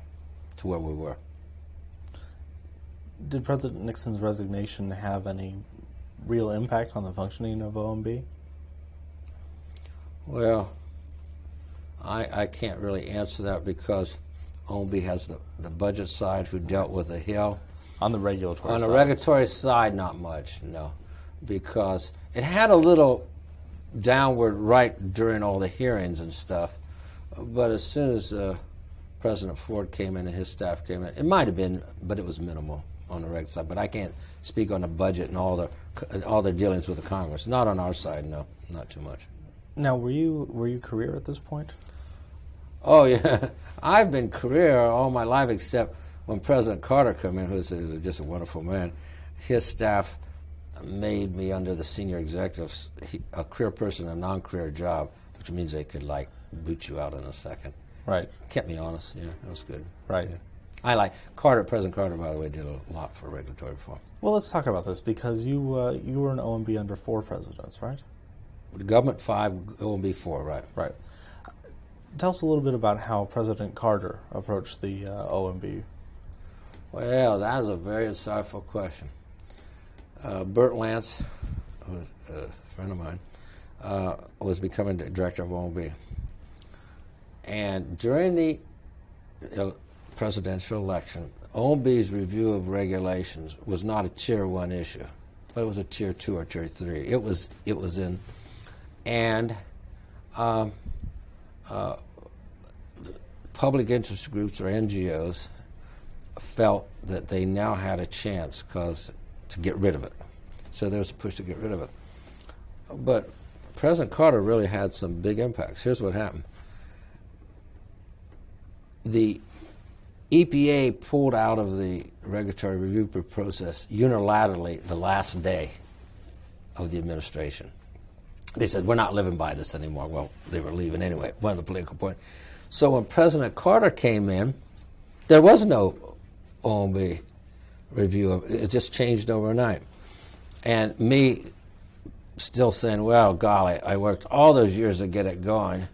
[SPEAKER 2] to where we were.
[SPEAKER 1] Did President Nixon's resignation have any real impact on the functioning of OMB?
[SPEAKER 2] Well, I can't really answer that because OMB has the budget side who dealt with the Hill.
[SPEAKER 1] On the regulatory side?
[SPEAKER 2] On the regulatory side, not much, no. Because it had a little downward right during all the hearings and stuff. But as soon as President Ford came in and his staff came in, it might have been, but it was minimal on the reg side. But I can't speak on the budget and all their dealings with the Congress. Not on our side, no, not too much.
[SPEAKER 1] Now, were you career at this point?
[SPEAKER 2] Oh yeah, I've been career all my life except when President Carter came in, who's just a wonderful man. His staff made me under the senior executives a career person, a non-career job, which means they could boot you out in a second.
[SPEAKER 1] Right.
[SPEAKER 2] Kept me honest. Yeah, that was good.
[SPEAKER 1] Right.
[SPEAKER 2] Yeah. President Carter, by the way, did a lot for regulatory reform.
[SPEAKER 1] Well, let's talk about this, because you were an OMB under 4 presidents, right?
[SPEAKER 2] The government 5, OMB 4, right.
[SPEAKER 1] Right. Tell us a little bit about how President Carter approached the OMB.
[SPEAKER 2] Well, that is a very insightful question. Burt Lance, a friend of mine, was becoming the director of OMB. And during the presidential election, OMB's review of regulations was not a Tier 1 issue, but it was a Tier 2 or Tier 3. It was in, and public interest groups or NGOs felt that they now had a chance to get rid of it. So there was a push to get rid of it. But President Carter really had some big impacts. Here's what happened. The EPA pulled out of the regulatory review process unilaterally the last day of the administration. They said, we're not living by this anymore. Well, they were leaving anyway, one of the political point. So when President Carter came in, there was no OMB review. It just changed overnight. And me still saying, well, golly, I worked all those years to get it going.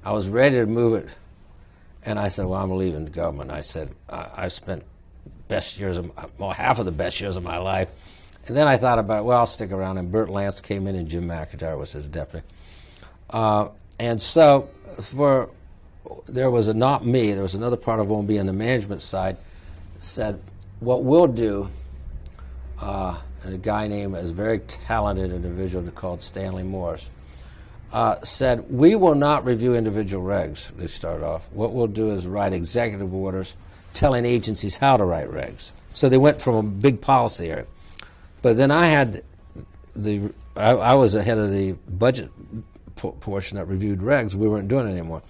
[SPEAKER 2] I was ready to move it. And I said, well, I'm leaving the government. I said, I spent half of the best years of my life. And then I thought about it, well, I'll stick around. And Burt Lance came in, and Jim McIntyre was his deputy. And so there was not me, there was another part of OMB on the management side, said, what we'll do, and a guy named, a very talented individual called Stanley Morris, said, we will not review individual regs, they started off. What we'll do is write executive orders telling agencies how to write regs. So they went from a big policy area. But then I had I was ahead of the budget portion that reviewed regs. We weren't doing it anymore.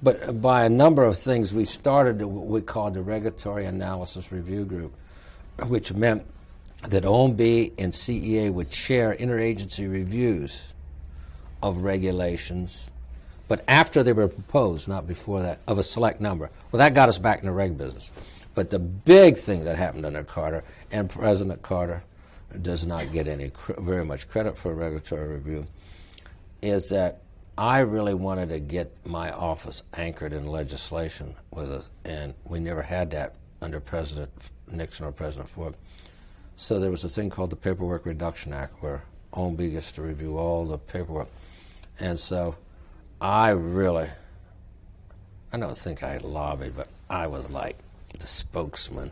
[SPEAKER 2] But by a number of things, we started what we called the Regulatory Analysis Review Group, which meant that OMB and CEA would chair interagency reviews of regulations, but after they were proposed, not before that, of a select number. Well, that got us back in the reg business. But the big thing that happened under Carter, and President Carter does not get very much credit for regulatory review, is that I really wanted to get my office anchored in legislation with us, and we never had that under President Nixon or President Ford. So there was a thing called the Paperwork Reduction Act, where OMB gets to review all the paperwork. And so I don't think I lobbied, but I was like the spokesman.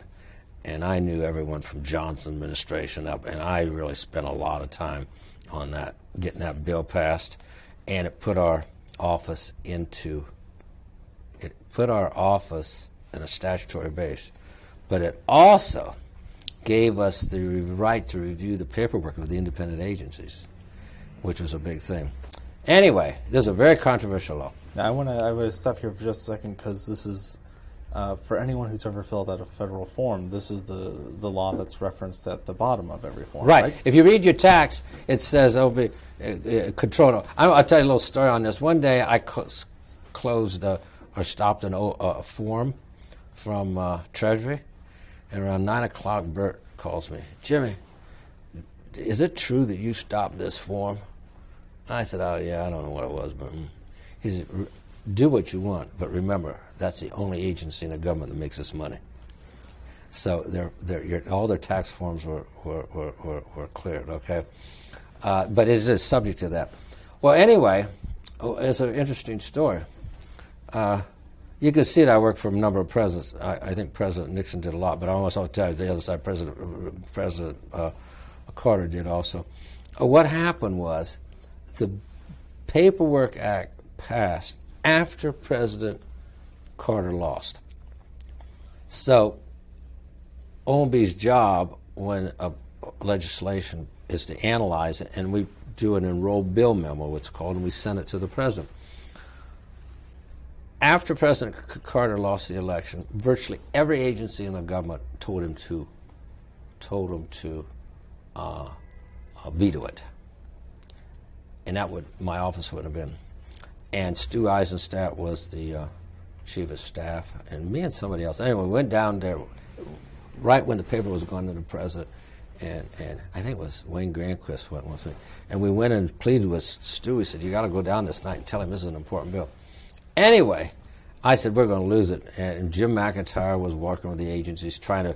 [SPEAKER 2] And I knew everyone from Johnson administration up, and I really spent a lot of time on that, getting that bill passed. And it put our office in a statutory base. But it also gave us the right to review the paperwork of the independent agencies, which was a big thing. Anyway, this is a very controversial law.
[SPEAKER 1] Now, I want to stop here for just a second, because this is, for anyone who's ever filled out a federal form, this is the law that's referenced at the bottom of every form.
[SPEAKER 2] Right. If you read your tax, it says OMB control. I'll tell you a little story on this. One day I closed or stopped a form from Treasury, and around 9 o'clock Bert calls me, Jimmy, is it true that you stopped this form? I said, oh, yeah, I don't know what it was, but he said, do what you want, but remember, that's the only agency in the government that makes us money. So all their tax forms were cleared, okay? But it is subject to that. Well, anyway, it's an interesting story. You can see that I worked for a number of presidents. I think President Nixon did a lot, but I almost I'll tell you the other side, President Carter did also. What happened was the Paperwork Act passed after President Carter lost. So OMB's job when legislation is to analyze it, and we do an enrolled bill memo, what's called, and we send it to the president. After President Carter lost the election, virtually every agency in the government told him to veto it, and my office would have been. And Stu Eisenstadt was the chief of staff, and me and somebody else. Anyway, we went down there right when the paper was going to the president, and I think it was Wayne Granquist went with me. And we went and pleaded with Stu. He said, you got to go down this night and tell him this is an important bill. Anyway, I said, we're going to lose it. And Jim McIntyre was working with the agencies trying to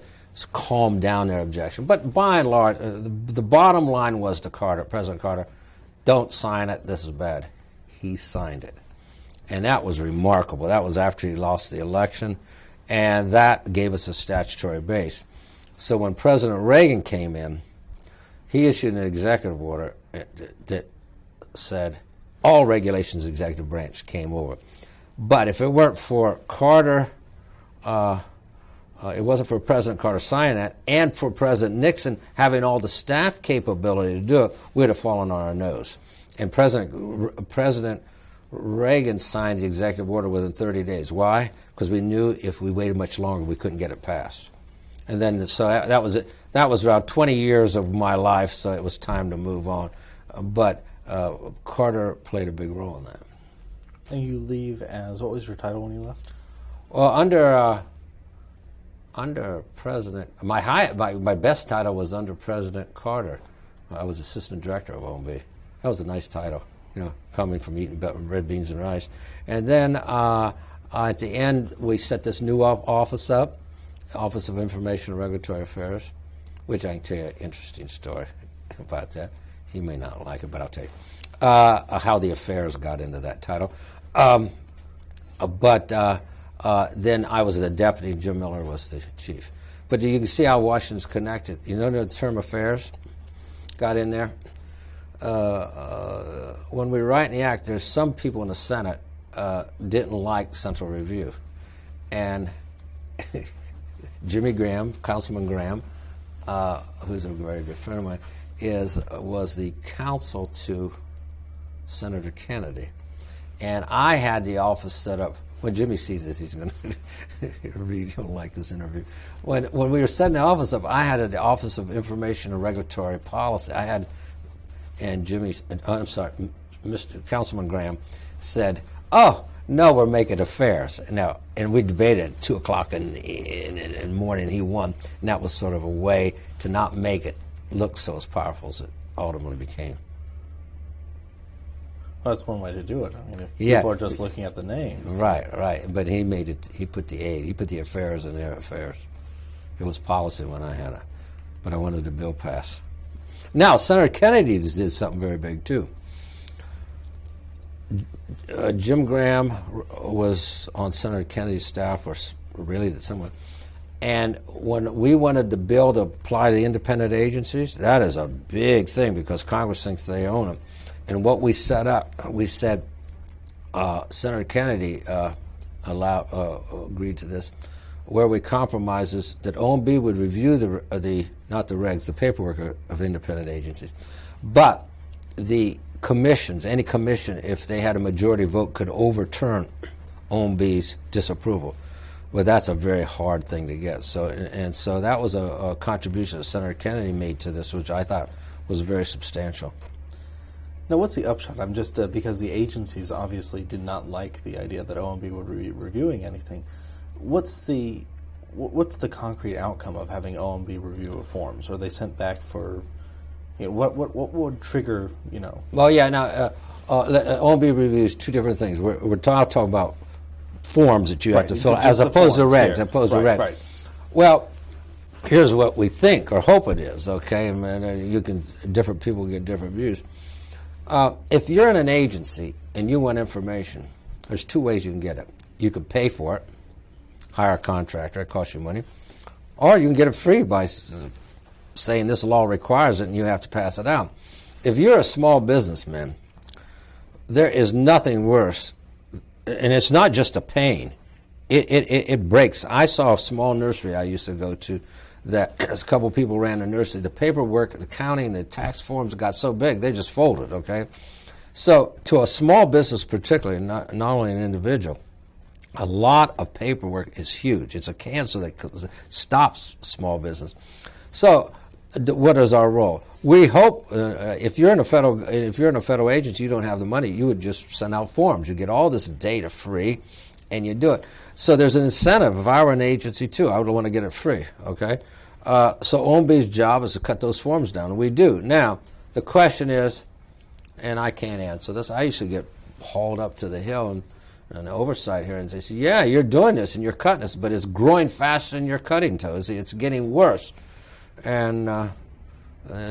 [SPEAKER 2] calm down their objection. But by and large, the bottom line was to Carter, President Carter, don't sign it, this is bad. He signed it. And that was remarkable. That was after he lost the election, and that gave us a statutory base. So when President Reagan came in, he issued an executive order that said all regulations of the executive branch came over. But if it weren't for Carter, it wasn't for President Carter signing that, and for President Nixon having all the staff capability to do it, we'd have fallen on our nose. And President Reagan signed the executive order within 30 days. Why? Because we knew if we waited much longer, we couldn't get it passed. And then, so that was it. That was about 20 years of my life, so it was time to move on. But Carter played a big role in that.
[SPEAKER 1] And you leave as, what was your title when you left?
[SPEAKER 2] Well, under President, my best title was under President Carter. I was assistant director of OMB. That was a nice title, coming from eating red beans and rice. And then at the end, we set this new office up, Office of Information and Regulatory Affairs, which I can tell you an interesting story about that. You may not like it, but I'll tell you how the affairs got into that title. But then I was the deputy, and Jim Miller was the chief. But you can see how Washington's connected. You know the term affairs got in there? When we were writing the act, there's some people in the Senate didn't like central review. And Jimmy Graham, Councilman Graham, who's a very good friend of mine, was the counsel to Senator Kennedy. And I had the office set up. When Jimmy sees this, he's going to read. He'll like this interview. When we were setting the office up, I had the Office of Information and Regulatory Policy. And Mr. Councilman Graham said, "Oh no, we're making affairs now." And we debated at 2:00 in the morning. He won, and that was sort of a way to not make it look so as powerful as it ultimately became.
[SPEAKER 1] Well, that's one way to do it. I mean, if people are just looking at the names.
[SPEAKER 2] Right. But he made it. He put the affairs in their affairs. It was policy when I had it, but I wanted the bill passed. Now, Senator Kennedy did something very big too. Jim Graham was on Senator Kennedy's staff, or really someone. And when we wanted the bill to apply to the independent agencies, that is a big thing because Congress thinks they own them. And what we set up, we said, Senator Kennedy agreed to this, where we compromised is that OMB would review not the regs, the paperwork of independent agencies, but the commissions, any commission, if they had a majority vote, could overturn OMB's disapproval. Well, that's a very hard thing to get. So that was a contribution that Senator Kennedy made to this, which I thought was very substantial.
[SPEAKER 1] Now, what's the upshot? I'm just because the agencies obviously did not like the idea that OMB would be reviewing anything. What's the concrete outcome of having OMB review of forms? Are they sent back for, what would trigger,
[SPEAKER 2] Well, yeah. Now, OMB reviews two different things. We're talking about forms that you have to fill out, as opposed to regs. Right. Well, here's what we think or hope it is. Okay, and different people get different views. If you're in an agency and you want information, there's two ways you can get it. You can pay for it, hire a contractor, it costs you money, or you can get it free by saying this law requires it and you have to pass it out. If you're a small businessman, there is nothing worse, and it's not just a pain. It breaks. I saw a small nursery I used to go to that a couple of people ran the nursery. The paperwork, the accounting, the tax forms got so big, they just folded, okay? So to a small business particularly, not only an individual, a lot of paperwork is huge. It's a cancer that stops small business. So what is our role? We hope if you're in a federal agency, you don't have the money, you would just send out forms. You get all this data free, and you do it. So there's an incentive. If I were an agency too, I would want to get it free, okay? So OMB's job is to cut those forms down, and we do. Now, the question is, and I can't answer this, I used to get hauled up to the Hill and the oversight here, and they say, yeah, you're doing this and you're cutting this, but it's growing faster than you're cutting, Tozzi. It's getting worse. And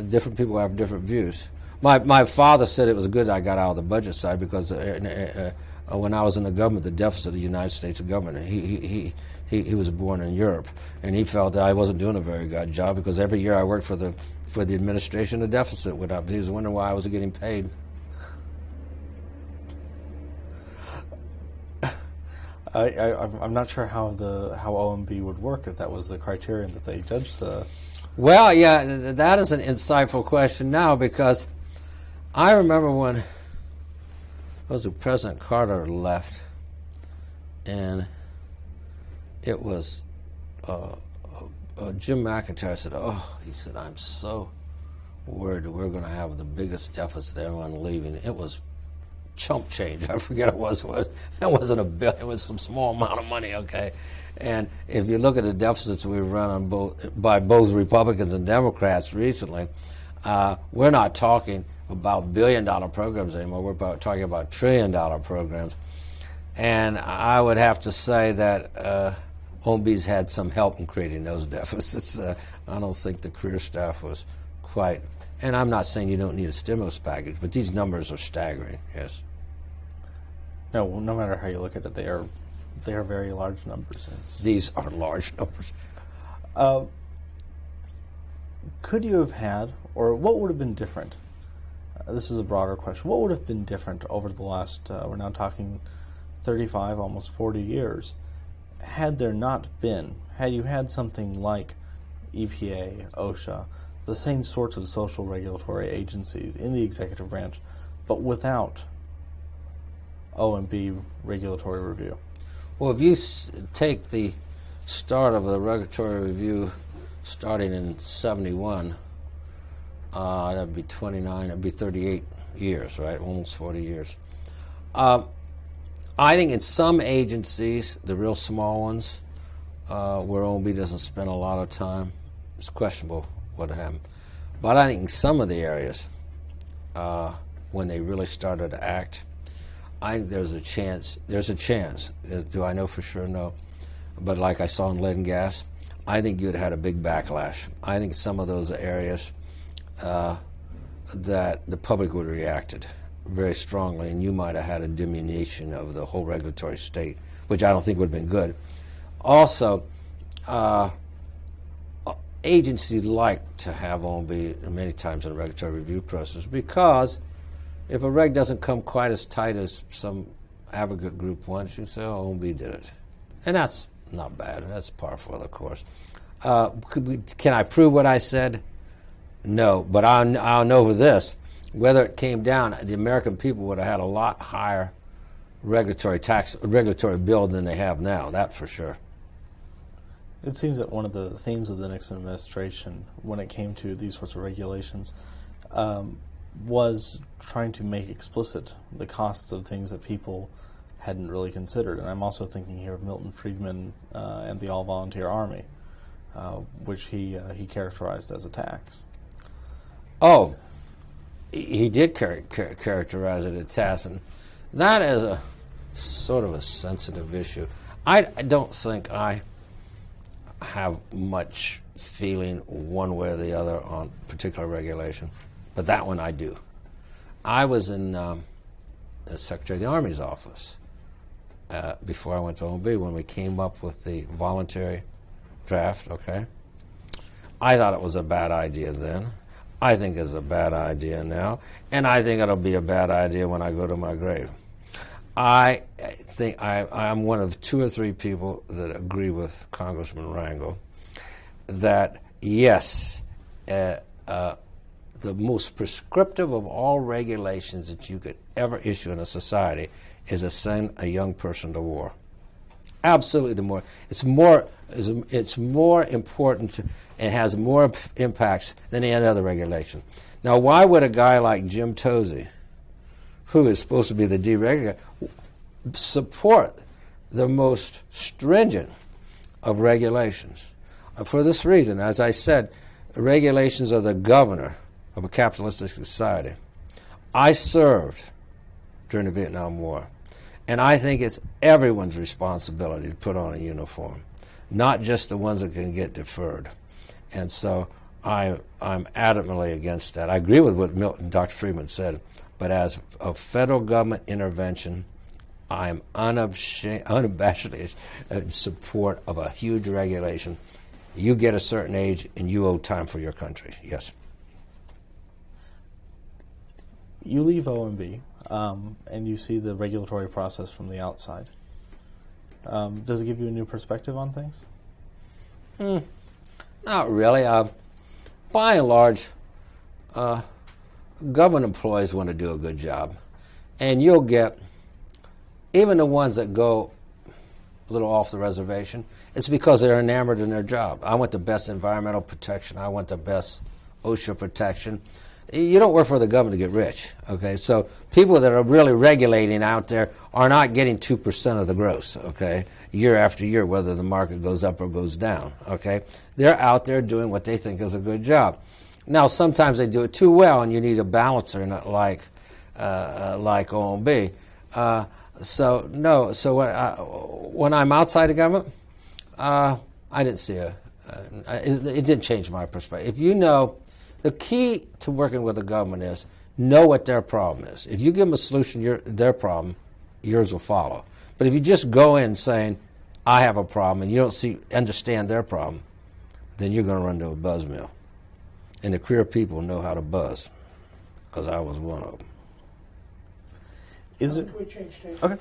[SPEAKER 2] different people have different views. My father said it was good I got out of the budget side because when I was in the government, the deficit of the United States government, he was born in Europe, and he felt that I wasn't doing a very good job because every year I worked for the administration, the deficit went up. He was wondering why I wasn't getting paid.
[SPEAKER 1] I'm not sure how OMB would work if that was the criterion that they judged the.
[SPEAKER 2] Well, yeah, that is an insightful question now because I remember when President Carter left, and it was Jim McIntyre said, he said, I'm so worried that we're going to have the biggest deficit everyone leaving. It was chump change. I forget it wasn't a bill. It was some small amount of money, okay? And if you look at the deficits we've run on by both Republicans and Democrats recently, we're not talking about billion-dollar programs anymore. We're talking about trillion-dollar programs. And I would have to say that OMB's had some help in creating those deficits. I don't think the career staff was quite, and I'm not saying you don't need a stimulus package, but these numbers are staggering, yes.
[SPEAKER 1] No matter how you look at it, they are very large numbers.
[SPEAKER 2] These are large numbers.
[SPEAKER 1] Could you have had, or what would have been different? This is a broader question. What would have been different over the last, we're now talking 35, almost 40 years, had you had something like EPA, OSHA, the same sorts of social regulatory agencies in the executive branch, but without OMB regulatory review?
[SPEAKER 2] Well, if you take the start of the regulatory review starting in 71, that'd be 29, that'd be 38 years, right? Almost 40 years. I think in some agencies, the real small ones, where OMB doesn't spend a lot of time, it's questionable what happened. But I think in some of the areas, when they really started to act, I think there's a chance. Do I know for sure? No. But like I saw in lead and gas, I think you'd had a big backlash. I think some of those areas that the public would have reacted very strongly, and you might have had a diminution of the whole regulatory state, which I don't think would have been good. Also, agencies like to have OMB many times in the regulatory review process because if a reg doesn't come quite as tight as some advocate group wants, you say, OMB did it. And that's not bad. That's par for the course. Can I prove what I said? No, but I'll know this. Whether it came down, the American people would have had a lot higher regulatory bill than they have now, that for sure.
[SPEAKER 1] It seems that one of the themes of the Nixon administration, when it came to these sorts of regulations, was trying to make explicit the costs of things that people hadn't really considered. And I'm also thinking here of Milton Friedman and the all-volunteer army, which he characterized as a tax.
[SPEAKER 2] Oh, he did characterize it as a tax, and that is a sort of a sensitive issue. I don't think I have much feeling one way or the other on particular regulation, but that one I do. I was in the Secretary of the Army's office before I went to OMB when we came up with the voluntary draft, okay? I thought it was a bad idea then. I think it's a bad idea now, and I think it'll be a bad idea when I go to my grave. I think I'm one of 2 or 3 people that agree with Congressman Rangel that, yes, the most prescriptive of all regulations that you could ever issue in a society is to send a young person to war. Absolutely it's more important and has more impacts than any other regulation. Now, why would a guy like Jim Tozzi, who is supposed to be the deregulator, support the most stringent of regulations. For this reason, as I said, regulations are the governor of a capitalistic society. I served during the Vietnam War, and I think it's everyone's responsibility to put on a uniform, not just the ones that can get deferred. And so I'm adamantly against that. I agree with what Dr. Friedman said, but as a federal government intervention, I'm unabashedly in support of a huge regulation. You get a certain age and you owe time for your country. Yes.
[SPEAKER 1] You leave OMB and you see the regulatory process from the outside. Does it give you a new perspective on things?
[SPEAKER 2] Not really. By and large, government employees want to do a good job. And you'll get, even the ones that go a little off the reservation, it's because they're enamored in their job. I want the best environmental protection. I want the best OSHA protection. You don't work for the government to get rich, okay? So people that are really regulating out there are not getting 2% of the gross, okay, year after year, whether the market goes up or goes down, okay? They're out there doing what they think is a good job. Now, sometimes they do it too well, and you need a balancer, not like OMB. So when I'm outside the government, I didn't see it didn't change my perspective. If you know, the key to working with the government is know what their problem is. If you give them a solution, their problem, yours will follow. But if you just go in saying, I have a problem, and you don't understand their problem, then you're going to run into a buzz mill. And the career people know how to buzz, because I was one of them.
[SPEAKER 1] Is it?
[SPEAKER 4] We change station.
[SPEAKER 1] Okay.